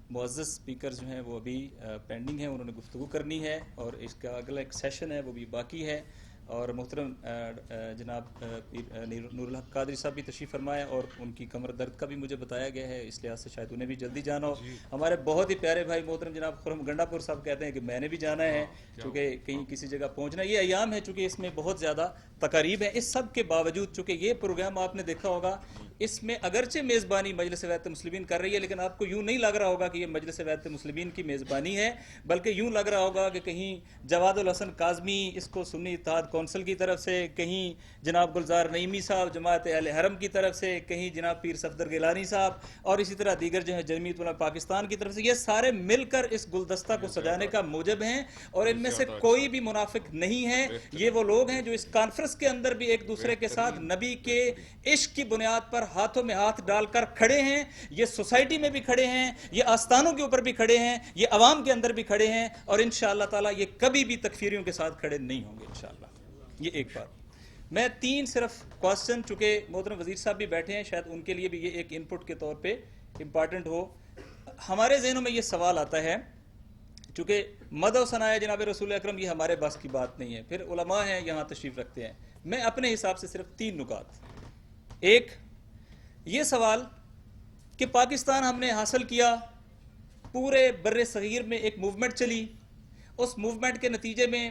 معزز اسپیکر جو ہیں وہ ابھی پینڈنگ ہیں، انہوں نے گفتگو کرنی ہے اور اس کا اگلا ایک سیشن ہے وہ بھی باقی ہے. اور محترم جناب نور الحق قادری صاحب بھی تشریف فرمائے اور ان کی کمر درد کا بھی مجھے بتایا گیا ہے، اس لحاظ سے شاید انہیں بھی جلدی جانا ہو. ہمارے بہت ہی پیارے بھائی محترم جناب خرم گنڈا پور صاحب کہتے ہیں کہ میں نے بھی جانا ہے چونکہ کہیں کسی جگہ پہنچنا ہے. یہ ایام ہے چونکہ اس میں بہت زیادہ تقاریب ہیں. اس سب کے باوجود چونکہ یہ پروگرام آپ نے دیکھا ہوگا اس میں اگرچہ میزبانی مجلس وحدت مسلمین کر رہی ہے، لیکن آپ کو یوں نہیں لگ رہا ہوگا کہ یہ مجلس وحدت مسلمین کی میزبانی ہے، بلکہ یوں لگ رہا ہوگا کہ کہیں جواد الحسن کاظمی اس کو سنی اتحاد کونسل کی طرف سے، کہیں جناب گلزار نعیمی صاحب جماعت اہل حرم کی طرف سے، کہیں جناب پیر صفدر گیلانی صاحب اور اسی طرح دیگر جو ہے جمعیت علماء پاکستان کی طرف سے. یہ سارے مل کر اس گلدستہ کو سجانے کا موجب ہیں اور ان میں سے کوئی بھی منافق نہیں ہے. یہ وہ لوگ ہیں جو اس کانفرنس کے اندر بھی ایک دوسرے کے ساتھ نبی کے عشق کی بنیاد پر ہاتھوں میں ہاتھ ڈال کر کھڑے ہیں. یہ سوسائٹی میں بھی کھڑے ہیں، یہ آستانوں کے اوپر بھی کھڑے ہیں، یہ عوام کے اندر بھی کھڑے ہیں اور انشاءاللہ تعالی یہ کبھی بھی تکفیریوں کے ساتھ کھڑے نہیں ہوں گے انشاءاللہ. یہ ایک بات. میں تین صرف کوسچن، چونکہ محترم وزیر صاحب بھی بیٹھے ہیں، شاید ان کے لیے بھی یہ ایک ان پٹ کے طور پہ امپارٹنٹ ہو. ہمارے ذہنوں میں یہ سوال آتا ہے، چونکہ مدح و ثناء جناب رسول اکرم یہ ہمارے بس کی بات نہیں ہے، پھر علماء ہیں یہاں تشریف رکھتے ہیں. میں اپنے حساب سے صرف تین نکات. ایک یہ سوال کہ پاکستان ہم نے حاصل کیا، پورے بر صغیر میں ایک موومنٹ چلی، اس موومنٹ کے نتیجے میں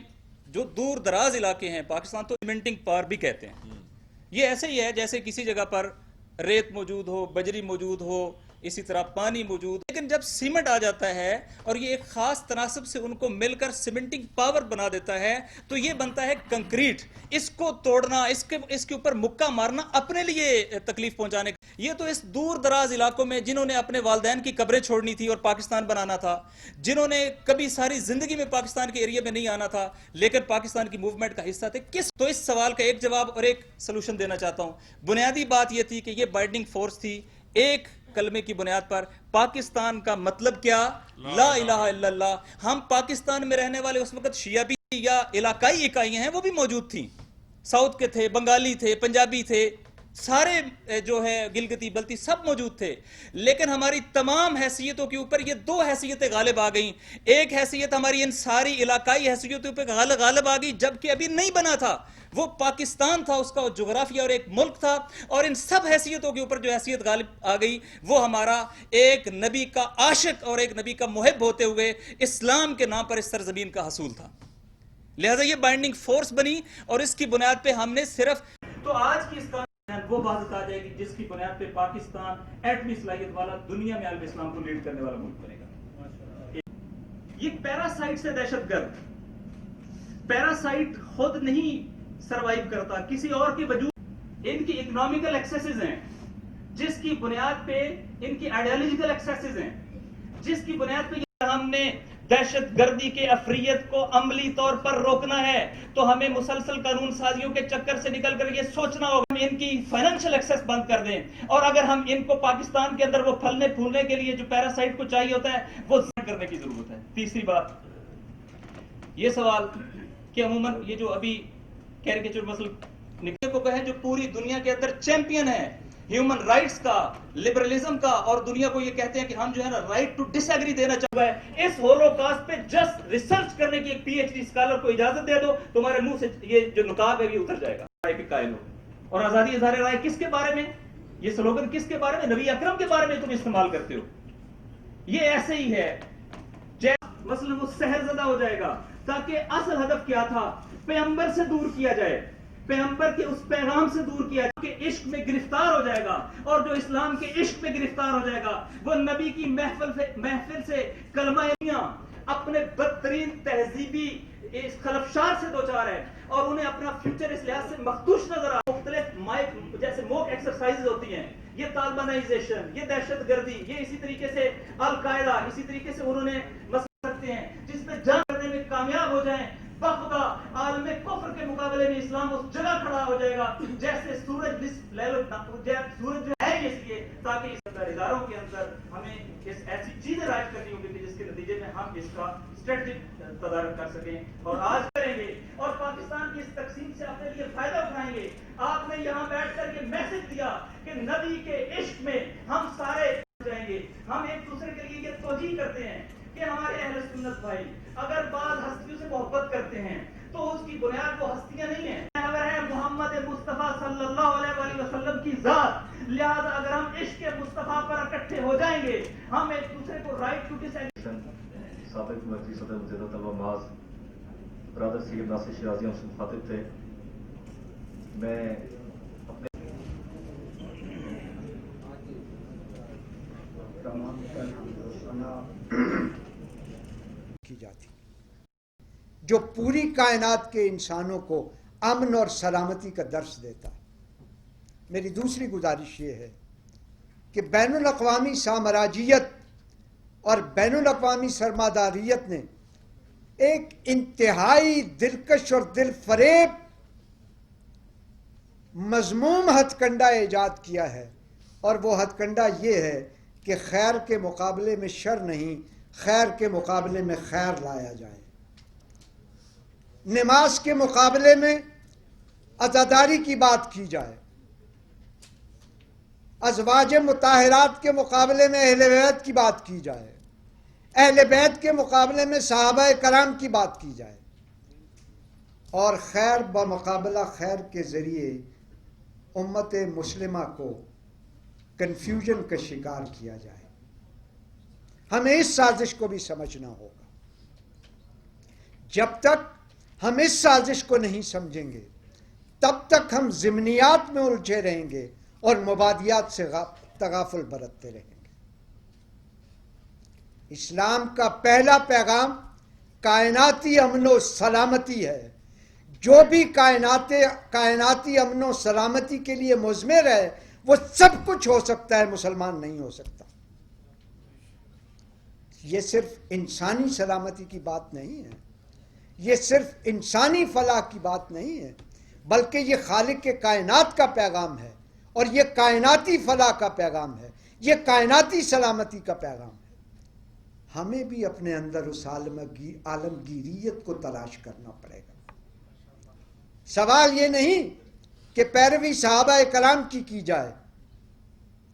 جو دور دراز علاقے ہیں، پاکستان تو سیمنٹنگ پاور بھی کہتے ہیں، یہ ایسے ہی ہے جیسے کسی جگہ پر ریت موجود ہو، بجری موجود ہو، اسی طرح پانی موجود. لیکن جب سیمنٹ آ جاتا ہے اور یہ ایک خاص تناسب سے ان کو مل کر سیمنٹنگ پاور بنا دیتا ہے تو یہ بنتا ہے کنکریٹ. اس کو توڑنا، اس کے اوپر مکہ مارنا اپنے لیے تکلیف پہنچانے کا. یہ تو اس دور دراز علاقوں میں جنہوں نے اپنے والدین کی قبریں چھوڑنی تھی اور پاکستان بنانا تھا، جنہوں نے کبھی ساری زندگی میں پاکستان کے ایریا میں نہیں آنا تھا لیکن پاکستان کی موومنٹ کا حصہ تھے، کس تو اس سوال کا ایک جواب اور ایک سلوشن دینا چاہتا ہوں. بنیادی بات یہ تھی کہ یہ بائنڈنگ فورس تھی ایک کلمے کی بنیاد پر. پاکستان کا مطلب کیا؟ لا الہ الا اللہ. ہم پاکستان میں رہنے والے اس وقت شیعہ بھی یا علاقائی اکائیاں ہیں وہ بھی موجود تھیں، ساؤتھ کے تھے، بنگالی تھے، پنجابی تھے، سارے جو ہے گلگتی بلتی سب موجود تھے. لیکن ہماری تمام حیثیتوں کے اوپر یہ دو حیثیتیں غالب آ گئیں. ایک حیثیت ہماری ان ساری علاقائی حیثیتوں پہ غالب آ گئی جبکہ ابھی نہیں بنا تھا، وہ پاکستان تھا، اس کا جغرافیہ اور ایک ملک تھا. اور ان سب حیثیتوں کے اوپر جو حیثیت غالب آ گئی وہ ہمارا ایک نبی کا عاشق اور ایک نبی کا محب ہوتے ہوئے اسلام کے نام پر اس سرزمین کا حصول تھا. لہذا یہ بائنڈنگ فورس بنی اور اس کی بنیاد پہ ہم نے صرف تو آج کی اس وہ بات آ جائے گی جس کی بنیاد پہ پاکستان ایٹمی صلاحیت والا دنیا میں عالم اسلام کو لیڈ کرنے والا ملک بنے گا. یہ پیراسائٹ سے دہشت گرد، پیراسائٹ خود نہیں سروائیو کرتا، کسی اور کے وجود. ان کی اکنامیکل ایکسیسز ہیں جس کی بنیاد پہ، ان کی آئیڈیالوجیکل ایکسیسز ہیں جس کی بنیاد پہ ہم نے دہشت گردی کے افریت کو عملی طور پر روکنا ہے تو ہمیں مسلسل قانون سازیوں کے چکر سے نکل کر یہ سوچنا ہوگا ہم ان کی فائنینشل ایکسیس بند کر دیں. اور اگر ہم ان کو پاکستان کے اندر وہ پھلنے پھولنے کے لیے جو پیراسائٹ کو چاہیے ہوتا ہے وہ کرنے کی ضرورت ہے. تیسری بات یہ سوال کہ عموماً یہ جو ابھی کیریکیچر مسل نکلے کو کہیں جو پوری دنیا کے اندر چیمپئن ہے ہیومن رائٹس کا، لبرلزم کا، اور دنیا کو یہ کہتے ہیں کہ ہم جو ہے نا رائٹ ٹو ڈس ایگری دینا چاہتا ہے. اس ہولوکاسٹ پہ جسٹ ریسرچ کرنے کی ایک پی ایچ ڈی اسکالر کو اجازت دے دو، تمہارے منہ سے یہ جو نقاب ہے یہ اتر جائے گا. رائے کے قائل ہو. اور آزادی اظہار رائے کس کے بارے میں؟ یہ سلوگن کس کے بارے میں؟ نبی اکرم کے بارے میں تم استعمال کرتے ہو. یہ ایسے ہی ہے مثلا وہ سحر زدہ ہو جائے گا تاکہ اصل ہدف کیا تھا پیغمبر سے دور کیا جائے، پیغمبر کے اس پیغام سے دور کیا کہ عشق میں گرفتار ہو جائے گا. اور جو اسلام کے عشق میں گرفتار ہو جائے گا وہ نبی کی محفل سے کلمہ اپنے بدترین تہذیبی خلفشار سے دوچار ہے اور انہیں اپنا فیوچر اس لحاظ سے مخدوش نظر آ. مختلف جیسے موک ایکسرسائز ہوتی ہیں، یہ طالبانائزیشن، یہ دہشت گردی، یہ اسی طریقے سے القاعدہ، اسی طریقے سے انہوں نے کرتے ہیں جس میں جنگ کرنے میں کامیاب ہو جائیں. بخدا عالم کفر کے مقابلے میں اسلام اس جگہ کھڑا ہو جائے گا جیسے سورج سورج جو ہے، اس لیے تاکہ اس اندر اداروں کے اندر ہمیں ایسی چیزیں رائج کرنی ہوگی جس کے نتیجے میں ہم اس کا اسٹریٹجک تدارک کر سکیں اور آج کریں گے اور پاکستان کی اس تقسیم سے اپنے لیے فائدہ اٹھائیں گے. آپ نے یہاں بیٹھ کر یہ میسج دیا کہ نبی کے عشق میں ہم سارے جائیں گے، ہم ایک دوسرے کے لیے یہ توجہ توجیہ کرتے ہیں کہ ہمارے اہل سنت بھائی اگر بعض ہستیوں سے محبت کرتے ہیں تو اس کی بنیاد وہ ہستیاں نہیں ہیں، اگر ہے محمد مصطفیٰ صلی اللہ علیہ وآلہ وسلم کی ذات، لہذا اگر ہم عشق مصطفیٰ پر اکٹھے ہو جائیں گے ہم ایک دوسرے کو رائٹ ٹو ڈس سابق مرکزی صدر مجدد طلبہ معاذ برادر سید ناصر شیرازی ہم سے مخاطب تھے. میں اپنے کی جاتی جو پوری کائنات کے انسانوں کو امن اور سلامتی کا درس دیتا ہے. میری دوسری گزارش یہ ہے کہ بین الاقوامی سامراجیت اور بین الاقوامی سرمایہداریت نے ایک انتہائی دلکش اور دل فریب مذموم ہتھ کنڈا ایجاد کیا ہے، اور وہ ہتھ کنڈا یہ ہے کہ خیر کے مقابلے میں شر نہیں، خیر کے مقابلے میں خیر لایا جائے. نماز کے مقابلے میں عزاداری کی بات کی جائے، ازواج مطہرات کے مقابلے میں اہل بیت کی بات کی جائے، اہل بیت کے مقابلے میں صحابہ کرام کی بات کی جائے، اور خیر بمقابلہ خیر کے ذریعے امت مسلمہ کو کنفیوژن کا شکار کیا جائے. ہمیں اس سازش کو بھی سمجھنا ہوگا. جب تک ہم اس سازش کو نہیں سمجھیں گے تب تک ہم ضمنیات میں الجھے رہیں گے اور مبادیات سے تغافل برتتے رہیں گے. اسلام کا پہلا پیغام کائناتی امن و سلامتی ہے. جو بھی کائناتی امن و سلامتی کے لیے مضمر ہے وہ سب کچھ ہو سکتا ہے، مسلمان نہیں ہو سکتا. یہ صرف انسانی سلامتی کی بات نہیں ہے، یہ صرف انسانی فلاح کی بات نہیں ہے، بلکہ یہ خالق کے کائنات کا پیغام ہے، اور یہ کائناتی فلاح کا پیغام ہے، یہ کائناتی سلامتی کا پیغام ہے. ہمیں بھی اپنے اندر اس عالمگیریت کو تلاش کرنا پڑے گا. سوال یہ نہیں کہ پیروی صحابہ کرام کی جائے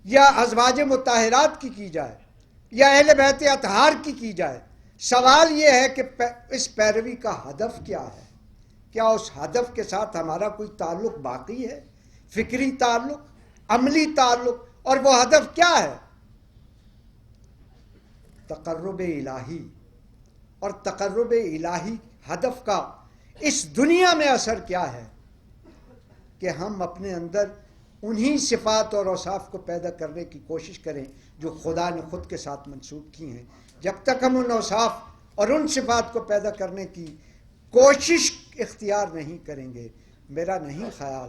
یا ازواج مطہرات کی جائے یا اہل بیت اطہار کی جائے. سوال یہ ہے کہ اس پیروی کا ہدف کیا ہے؟ کیا اس ہدف کے ساتھ ہمارا کوئی تعلق باقی ہے؟ فکری تعلق، عملی تعلق؟ اور وہ ہدف کیا ہے؟ تقرب الہی. اور تقرب الہی ہدف کا اس دنیا میں اثر کیا ہے کہ ہم اپنے اندر انہی صفات اور اوصاف کو پیدا کرنے کی کوشش کریں جو خدا نے خود کے ساتھ منسوب کی ہیں. جب تک ہم ان اوصاف اور ان صفات کو پیدا کرنے کی کوشش اختیار نہیں کریں گے، میرا نہیں خیال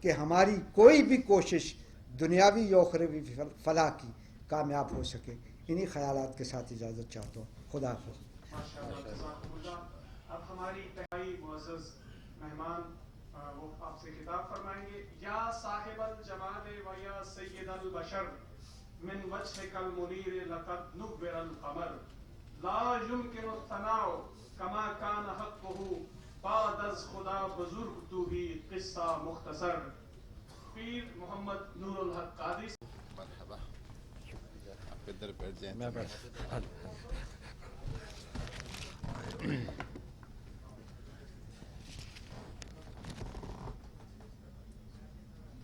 کہ ہماری کوئی بھی کوشش دنیاوی یا اخروی فلاح کی کامیاب ہو سکے. انہی خیالات کے ساتھ اجازت چاہتا ہوں. خدا حافظ. اب ہماری پہلی معزز مہمان وہ آپ سے خطاب فرمائیں گے. یا صاحب الجمال و یا سید البشر من وجهك المنیر لقد نور القمر لا يمكن الثناء كما كان حقه بعد از خدا بزرگ تو بھی قصہ مختصر. پیر محمد نور الحق قادری. مرحبا. آپ ادھر بیٹھ جائیں.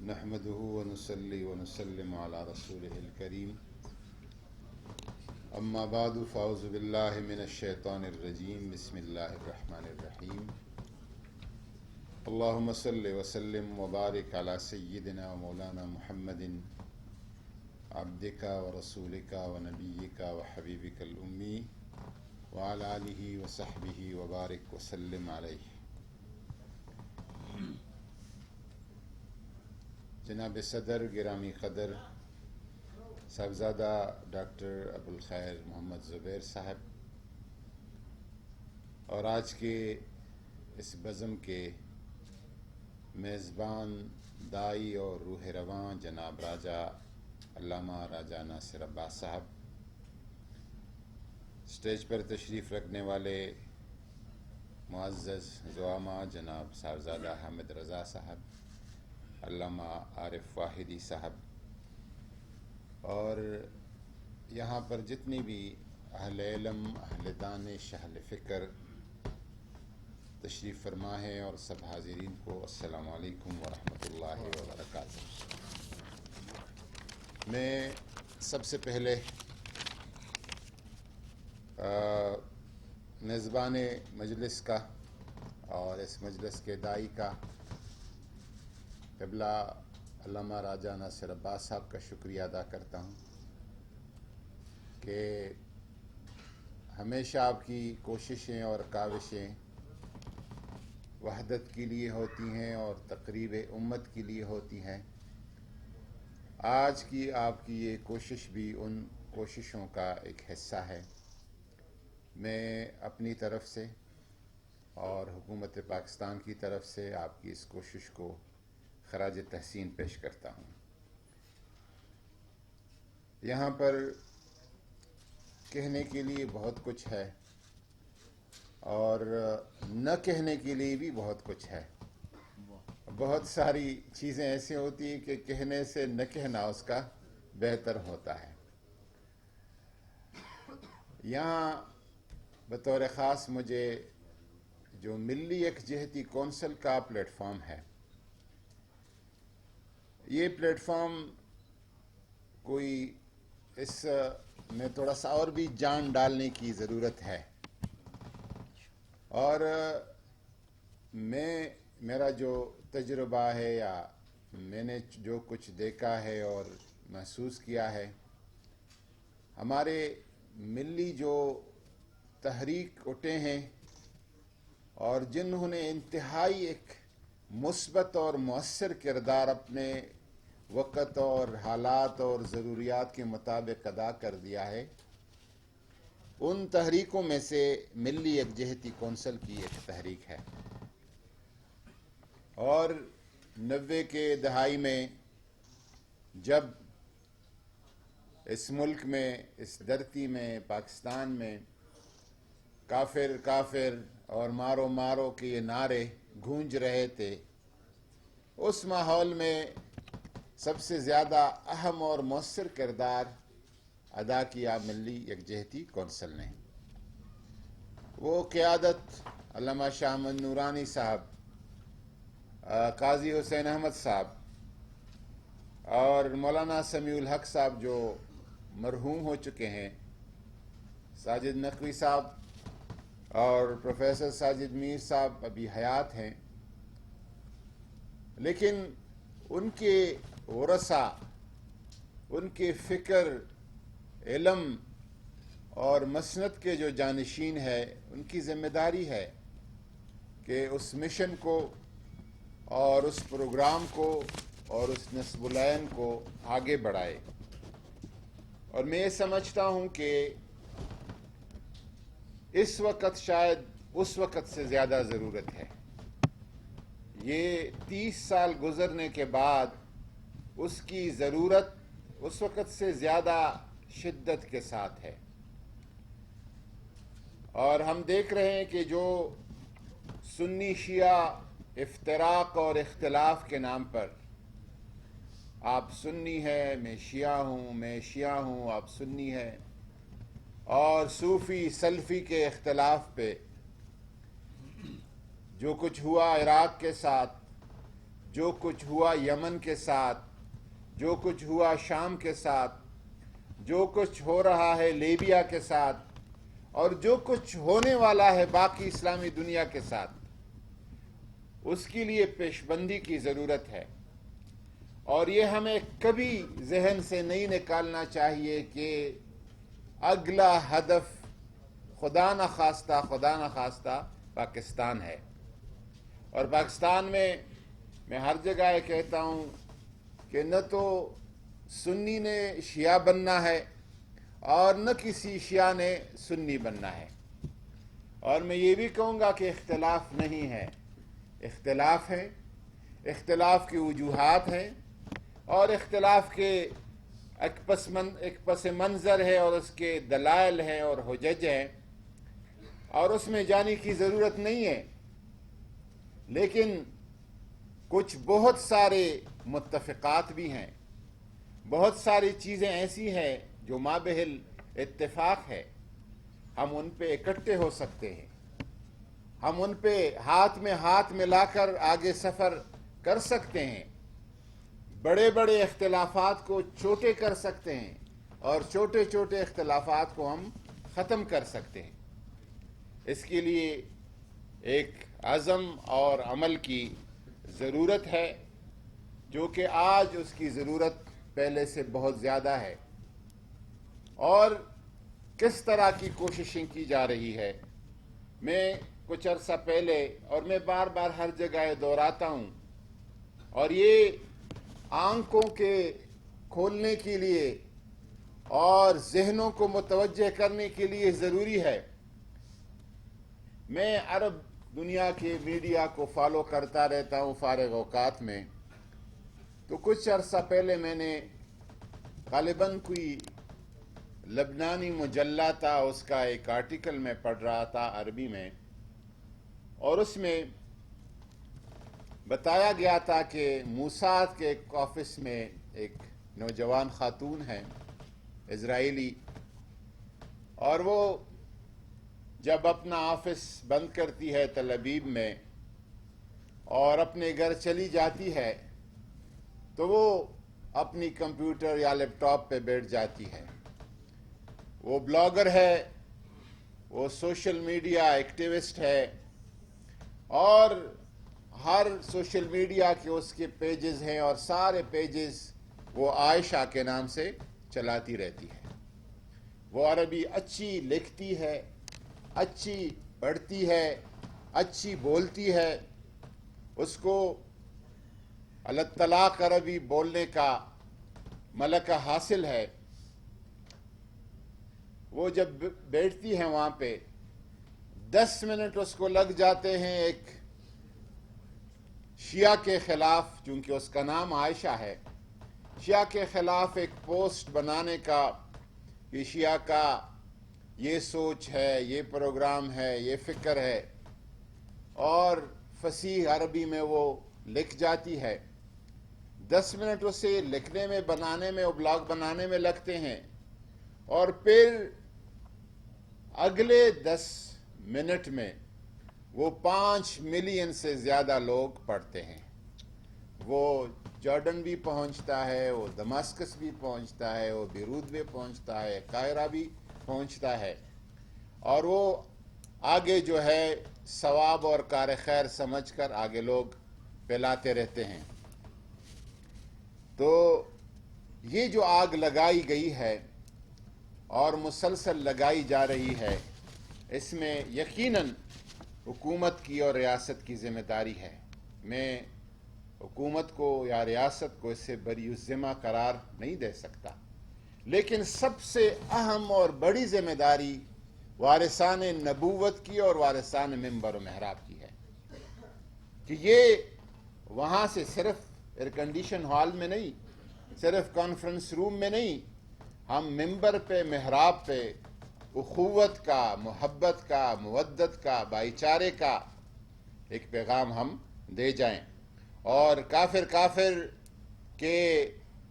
نحمده ونصلي ونسلم على رسوله الكريم. اما بعد فاعوذ بالله من الشيطان الرجيم. بسم الله الرحمن الرحيم. اللهم صل وسلم وبارك على سيدنا ومولانا محمد عبدك ورسولك ونبيك وحبيبك الأمي وعلى آله وصحبه وبارك وسلم عليه. جناب صدر گرامی قدر صاحبزادہ ڈاکٹر ابوالخیر محمد زبیر صاحب، اور آج کے اس بزم کے میزبان دائی اور روح رواں جناب راجہ علامہ راجہ ناصر عباس صاحب، اسٹیج پر تشریف رکھنے والے معزز زعماء جناب صاحبزادہ حامد رضا صاحب، علامہ عارف واحدی صاحب، اور یہاں پر جتنی بھی اہل علم، اہل دانش، اہل فکر تشریف فرما ہے، اور سب حاضرین کو السلام علیکم ورحمۃ اللہ وبرکاتہ۔ میں سب سے پہلے میزبان مجلس کا اور اس مجلس کے داعی کا قبلہ علامہ راجہ ناصر عباس صاحب کا شکریہ ادا کرتا ہوں کہ ہمیشہ آپ کی کوششیں اور کاوشیں وحدت کے لیے ہوتی ہیں اور تقریب امت کے لیے ہوتی ہیں۔ آج کی آپ کی یہ کوشش بھی ان کوششوں کا ایک حصہ ہے۔ میں اپنی طرف سے اور حکومت پاکستان کی طرف سے آپ کی اس کوشش کو خراج تحسین پیش کرتا ہوں۔ یہاں پر کہنے کے لیے بہت کچھ ہے اور نہ کہنے کے لیے بھی بہت کچھ ہے۔ بہت ساری چیزیں ایسی ہوتی ہیں کہ کہنے سے نہ کہنا اس کا بہتر ہوتا ہے۔ یہاں بطور خاص مجھے جو ملی یکجہتی کونسل کا پلیٹ فارم ہے، یہ پلیٹ فارم کوئی اس میں تھوڑا سا اور بھی جان ڈالنے کی ضرورت ہے، اور میرا جو تجربہ ہے یا میں نے جو کچھ دیکھا ہے اور محسوس کیا ہے، ہمارے ملی جو تحریک اٹھے ہیں اور جنہوں نے انتہائی ایک مثبت اور مؤثر کردار اپنے وقت اور حالات اور ضروریات کے مطابق ادا کر دیا ہے، ان تحریکوں میں سے ملی یکجہتی کونسل کی ایک تحریک ہے۔ اور 90 کے دہائی میں جب اس ملک میں، اس دھرتی میں، پاکستان میں کافر کافر اور مارو مارو کے یہ نعرے گونج رہے تھے، اس ماحول میں سب سے زیادہ اہم اور مؤثر کردار ادا کیا ملی یکجہتی کونسل نے۔ وہ قیادت علامہ شاہ احمد نورانی صاحب، قاضی حسین احمد صاحب اور مولانا سمیع الحق صاحب جو مرحوم ہو چکے ہیں، ساجد نقوی صاحب اور پروفیسر ساجد میر صاحب ابھی حیات ہیں، لیکن ان کے ورثاء، ان کے فکر، علم اور مسند کے جو جانشین ہے، ان کی ذمہ داری ہے کہ اس مشن کو اور اس پروگرام کو اور اس نصب العین کو آگے بڑھائے۔ اور میں یہ سمجھتا ہوں کہ اس وقت شاید اس وقت سے زیادہ ضرورت ہے۔ یہ 30 سال گزرنے کے بعد اس کی ضرورت اس وقت سے زیادہ شدت کے ساتھ ہے، اور ہم دیکھ رہے ہیں کہ جو سنی شیعہ افتراق اور اختلاف کے نام پر، آپ سنی ہے میں شیعہ ہوں، میں شیعہ ہوں آپ سنی ہے، اور صوفی سلفی کے اختلاف پہ جو کچھ ہوا عراق کے ساتھ، جو کچھ ہوا یمن کے ساتھ، جو کچھ ہوا شام کے ساتھ، جو کچھ ہو رہا ہے لیبیا کے ساتھ، اور جو کچھ ہونے والا ہے باقی اسلامی دنیا کے ساتھ، اس کے لیے پیش بندی کی ضرورت ہے۔ اور یہ ہمیں کبھی ذہن سے نہیں نکالنا چاہیے کہ اگلا ہدف خدا نخواستہ پاکستان ہے۔ اور پاکستان میں ہر جگہ یہ کہتا ہوں کہ نہ تو سنی نے شیعہ بننا ہے اور نہ کسی شیعہ نے سنی بننا ہے۔ اور میں یہ بھی کہوں گا کہ اختلاف نہیں ہے، اختلاف ہے، اختلاف کی وجوہات ہیں اور اختلاف کے ایک پس منظر ہے اور اس کے دلائل ہیں اور حجج ہیں، اور اس میں جانے کی ضرورت نہیں ہے۔ لیکن کچھ بہت سارے متفقات بھی ہیں، بہت ساری چیزیں ایسی ہیں جو مابہل اتفاق ہے، ہم ان پہ اکٹھے ہو سکتے ہیں، ہم ان پہ ہاتھ میں ہاتھ ملا کر آگے سفر کر سکتے ہیں، بڑے بڑے اختلافات کو چھوٹے کر سکتے ہیں اور چھوٹے چھوٹے اختلافات کو ہم ختم کر سکتے ہیں۔ اس کے لیے ایک عزم اور عمل کی ضرورت ہے، جو کہ آج اس کی ضرورت پہلے سے بہت زیادہ ہے۔ اور کس طرح کی کوششیں کی جا رہی ہے، میں کچھ عرصہ پہلے، اور میں بار بار ہر جگہ دہراتا ہوں، اور یہ آنکھوں کے کھولنے کے لیے اور ذہنوں کو متوجہ کرنے کے لیے ضروری ہے۔ میں عرب دنیا کے میڈیا کو فالو کرتا رہتا ہوں فارغ اوقات میں، تو کچھ عرصہ پہلے میں نے غالباً کوئی لبنانی مجلہ تھا، اس کا ایک آرٹیکل میں پڑھ رہا تھا عربی میں، اور اس میں بتایا گیا تھا کہ موساد کے ایک آفس میں ایک نوجوان خاتون ہے اسرائیلی، اور وہ جب اپنا آفس بند کرتی ہے تل ابیب میں اور اپنے گھر چلی جاتی ہے تو وہ اپنی کمپیوٹر یا لیپ ٹاپ پہ بیٹھ جاتی ہے۔ وہ بلاگر ہے، وہ سوشل میڈیا ایکٹیوسٹ ہے، اور ہر سوشل میڈیا کے اس کے پیجز ہیں، اور سارے پیجز وہ عائشہ کے نام سے چلاتی رہتی ہے۔ وہ عربی اچھی لکھتی ہے، اچھی پڑھتی ہے، اچھی بولتی ہے، اس کو الطلاق عربی بولنے کا ملکہ حاصل ہے۔ وہ جب بیٹھتی ہیں وہاں پہ 10 منٹ اس کو لگ جاتے ہیں ایک شیعہ کے خلاف، چونکہ اس کا نام عائشہ ہے، شیعہ کے خلاف ایک پوسٹ بنانے کا، کہ شیعہ کا یہ سوچ ہے، یہ پروگرام ہے، یہ فکر ہے، اور فصیح عربی میں وہ لکھ جاتی ہے۔ 10 منٹ اسے لکھنے میں، بنانے میں، وہ بلاگ بنانے میں لگتے ہیں، اور پھر اگلے 10 منٹ میں وہ 5 ملین سے زیادہ لوگ پڑھتے ہیں۔ وہ جارڈن بھی پہنچتا ہے، وہ دماسکس بھی پہنچتا ہے، وہ بیروت بھی پہنچتا ہے، قاہرہ بھی پہنچتا ہے، اور وہ آگے جو ہے ثواب اور کار خیر سمجھ کر آگے لوگ پھیلاتے رہتے ہیں۔ تو یہ جو آگ لگائی گئی ہے اور مسلسل لگائی جا رہی ہے، اس میں یقیناً حکومت کی اور ریاست کی ذمہ داری ہے۔ میں حکومت کو یا ریاست کو اس سے بری الذمہ قرار نہیں دے سکتا، لیکن سب سے اہم اور بڑی ذمہ داری وارثان نبوت کی اور وارثان منبر و محراب کی ہے، کہ یہ وہاں سے صرف ایئر کنڈیشن ہال میں نہیں، صرف کانفرنس روم میں نہیں، ہم منبر پہ، محراب پہ اخوت کا، محبت کا، مودت کا، بھائی چارے کا ایک پیغام ہم دے جائیں، اور کافر کے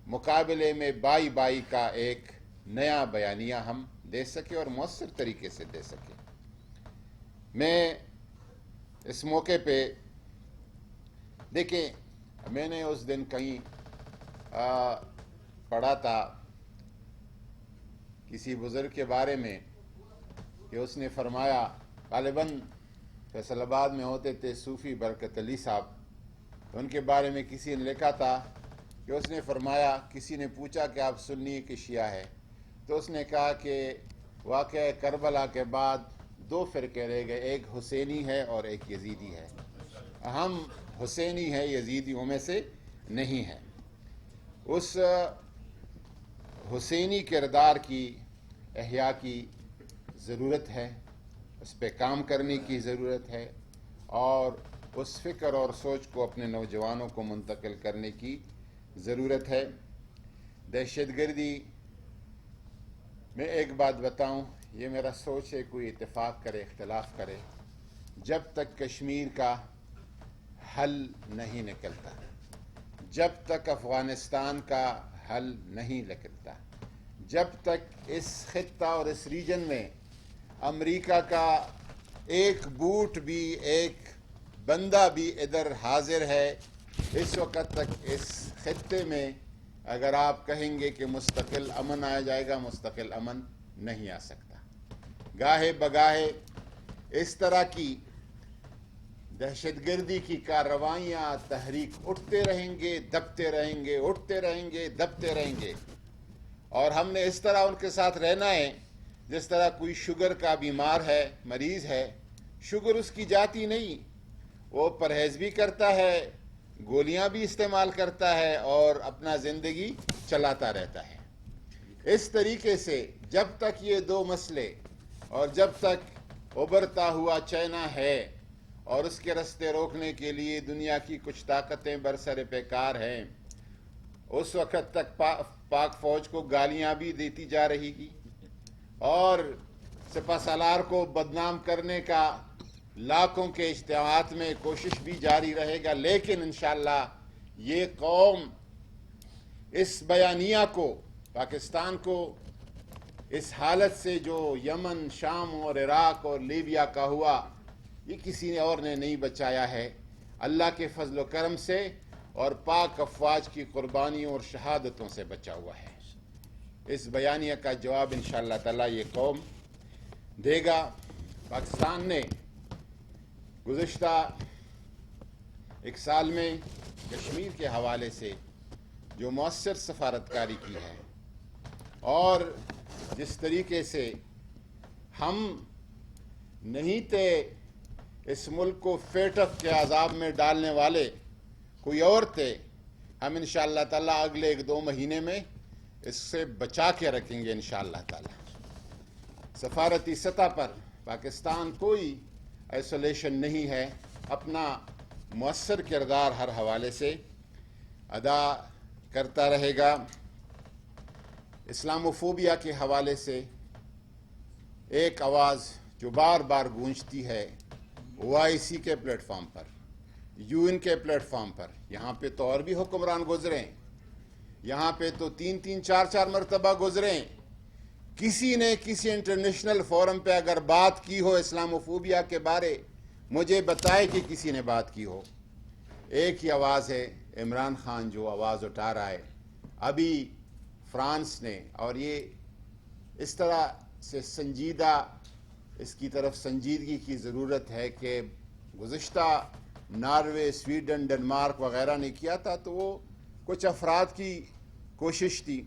مقابلے میں بائی بائی کا ایک نیا بیانیہ ہم دے سکیں اور مؤثر طریقے سے دے سکیں۔ میں اس موقع پہ، دیکھیں، میں نے اس دن کہیں پڑھا تھا کسی بزرگ کے بارے میں کہ اس نے فرمایا، غالباً فیصل آباد میں ہوتے تھے صوفی برکت علی صاحب، ان کے بارے میں کسی نے لکھا تھا کہ اس نے فرمایا، کسی نے پوچھا کہ آپ سنی کہ شیعہ ہے، تو اس نے کہا کہ واقعہ کربلا کے بعد 2 فرقے رہ گئے، ایک حسینی ہے اور ایک یزیدی ہے، ہم حسینی ہے، یزیدیوں میں سے نہیں ہیں۔ اس حسینی کردار کی احیاء کی ضرورت ہے، اس پہ کام کرنے کی ضرورت ہے، اور اس فکر اور سوچ کو اپنے نوجوانوں کو منتقل کرنے کی ضرورت ہے۔ دہشت گردی میں ایک بات بتاؤں، یہ میرا سوچ ہے، کوئی اتفاق کرے اختلاف کرے، جب تک کشمیر کا حل نہیں نکلتا، جب تک افغانستان کا حل نہیں نکلتا، جب تک اس خطہ اور اس ریجن میں امریکہ کا ایک بوٹ بھی، ایک بندہ بھی ادھر حاضر ہے اس وقت تک اس خطے میں اگر آپ کہیں گے کہ مستقل امن آ جائے گا، مستقل امن نہیں آ سکتا. گاہے بگاہے اس طرح کی دہشت گردی کی کارروائیاں، تحریک اٹھتے رہیں گے، دبتے رہیں گے، اٹھتے رہیں گے، دبتے رہیں گے. اور ہم نے اس طرح ان کے ساتھ رہنا ہے جس طرح کوئی شوگر کا بیمار ہے، مریض ہے، شوگر اس کی جاتی نہیں، وہ پرہیز بھی کرتا ہے، گولیاں بھی استعمال کرتا ہے اور اپنا زندگی چلاتا رہتا ہے. اس طریقے سے جب تک یہ دو مسئلے اور جب تک ابھرتا ہوا چائنا ہے اور اس کے رستے روکنے کے لیے دنیا کی کچھ طاقتیں برسر پیکار ہیں، اس وقت تک پاک فوج کو گالیاں بھی دیتی جا رہی گی اور سپہ سالار کو بدنام کرنے کا لاکھوں کے اجتماعات میں کوشش بھی جاری رہے گا. لیکن انشاءاللہ یہ قوم اس بیانیہ کو، پاکستان کو اس حالت سے جو یمن، شام اور عراق اور لیبیا کا ہوا، یہ کسی اور نے نہیں بچایا ہے، اللہ کے فضل و کرم سے اور پاک افواج کی قربانیوں اور شہادتوں سے بچا ہوا ہے. اس بیانیہ کا جواب انشاءاللہ تعالی یہ قوم دے گا. پاکستان نے گزشتہ ایک سال میں کشمیر کے حوالے سے جو مؤثر سفارتکاری کی ہے اور جس طریقے سے ہم نہیں تھے اس ملک کو فیٹک کے عذاب میں ڈالنے والے، کوئی اور تھے، ہم انشاءاللہ تعالی اگلے 1-2 مہینے میں اس سے بچا کے رکھیں گے انشاءاللہ تعالی. سفارتی سطح پر پاکستان کوئی آئسولیشن نہیں ہے، اپنا مؤثر کردار ہر حوالے سے ادا کرتا رہے گا. اسلاموفوبیا کے حوالے سے ایک آواز جو بار بار گونجتی ہے OIC کے پلیٹ فارم پر، UN کے پلیٹ فارم پر، یہاں پہ تو اور بھی حکمران گزرے ہیں، یہاں پہ تو 3-3 4-4 مرتبہ گزرے ہیں، کسی نے کسی انٹرنیشنل فورم پہ اگر بات کی ہو اسلاموفوبیا کے بارے، مجھے بتائے کہ کسی نے بات کی ہو. ایک ہی آواز ہے، عمران خان جو آواز اٹھا رہا ہے. ابھی فرانس نے، اور یہ اس طرح سے سنجیدہ، اس کی طرف سنجیدگی کی ضرورت ہے کہ گزشتہ ناروے، سویڈن، ڈنمارک وغیرہ نے کیا تھا تو وہ کچھ افراد کی کوشش تھی،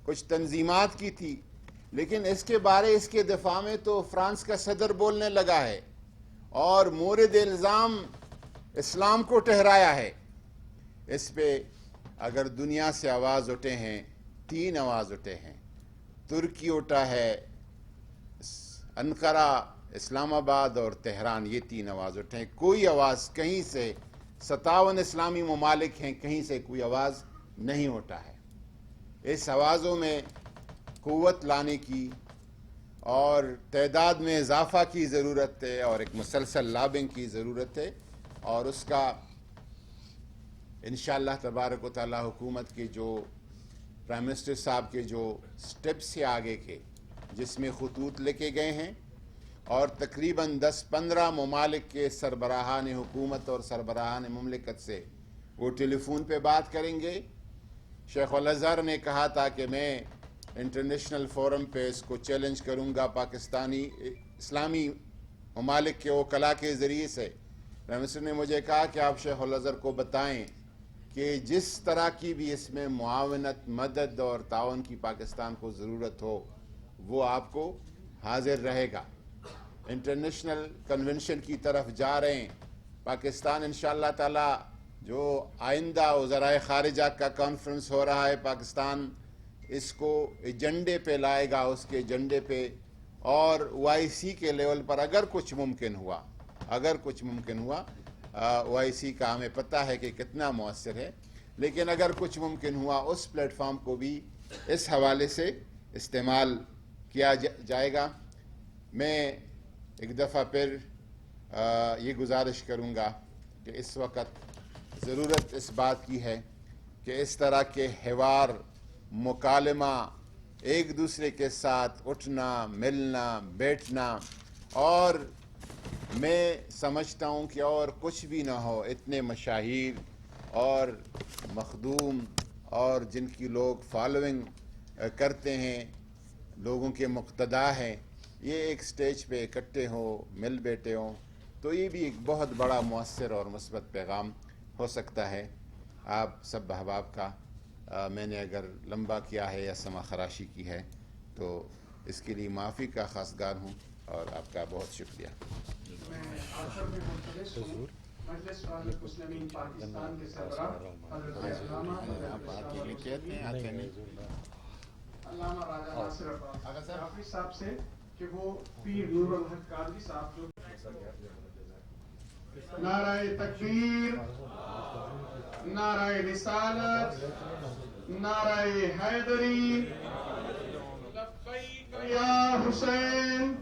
کچھ تنظیمات کی تھی، لیکن اس کے بارے، اس کے دفاع میں تو فرانس کا صدر بولنے لگا ہے اور مورد الزام اسلام کو ٹھہرایا ہے. اس پہ اگر دنیا سے آواز اٹھے ہیں، 3 آواز اٹھے ہیں، ترکی اٹھا ہے، انقرہ، اسلام آباد اور تہران، یہ 3 آواز اٹھے ہیں. کوئی آواز کہیں سے، 57 اسلامی ممالک ہیں، کہیں سے کوئی آواز نہیں اٹھا ہے. اس آوازوں میں قوت لانے کی اور تعداد میں اضافہ کی ضرورت ہے اور ایک مسلسل لابنگ کی ضرورت ہے، اور اس کا انشاءاللہ تبارک و تعالی حکومت کے جو پرائم منسٹر صاحب کے جو سٹیپس ہیں آگے کے، جس میں خطوط لکھے گئے ہیں اور تقریباً 10-15 ممالک کے سربراہان حکومت اور سربراہان مملکت سے وہ ٹیلی فون پہ بات کریں گے. شیخ الازہر نے کہا تھا کہ میں انٹرنیشنل فورم پہ اس کو چیلنج کروں گا پاکستانی اسلامی ممالک کے وکلاء کے ذریعے سے. پرائم منسٹر نے مجھے کہا کہ آپ شیخ الازہر کو بتائیں کہ جس طرح کی بھی اس میں معاونت، مدد اور تعاون کی پاکستان کو ضرورت ہو وہ آپ کو حاضر رہے گا. انٹرنیشنل کنونشن کی طرف جا رہے ہیں پاکستان انشاءاللہ تعالی. جو آئندہ وزرائے خارجہ کا کانفرنس ہو رہا ہے، پاکستان اس کو ایجنڈے پہ لائے گا، اس کے ایجنڈے پہ، اور OIC کے لیول پر اگر کچھ ممکن ہوا OIC کا ہمیں پتہ ہے کہ کتنا مؤثر ہے، لیکن اگر کچھ ممکن ہوا اس پلیٹ فارم کو بھی اس حوالے سے استعمال کیا جائے گا. میں ایک دفعہ پھر یہ گزارش کروں گا کہ اس وقت ضرورت اس بات کی ہے کہ اس طرح کے حوار، مکالمہ، ایک دوسرے کے ساتھ اٹھنا، ملنا، بیٹھنا، اور میں سمجھتا ہوں کہ اور کچھ بھی نہ ہو، اتنے مشاہیر اور مخدوم اور جن کی لوگ فالوئنگ کرتے ہیں، لوگوں کے مقتدا ہیں، یہ ایک سٹیج پہ اکٹھے ہوں، مل بیٹھے ہوں، تو یہ بھی ایک بہت بڑا مؤثر اور مثبت پیغام ہو سکتا ہے آپ سب احباب کا۔ میں نے اگر لمبا کیا ہے یا سما خراشی کی ہے تو اس کے لیے معافی کا خواستگار ہوں، اور آپ کا بہت شکریہ۔ میں آخر میں ملتمس ہوں مجلس المسلمین پاکستان کے سربراہ حضرت علامہ علامہ راجہ ناصر عباس جعفری صاحب سے کہ وہ پیر نور الحق قادری صاحب جو نعرہ تکبیر، نعرہ رسالت، نعرہ حیدری، لبیک یا حسین،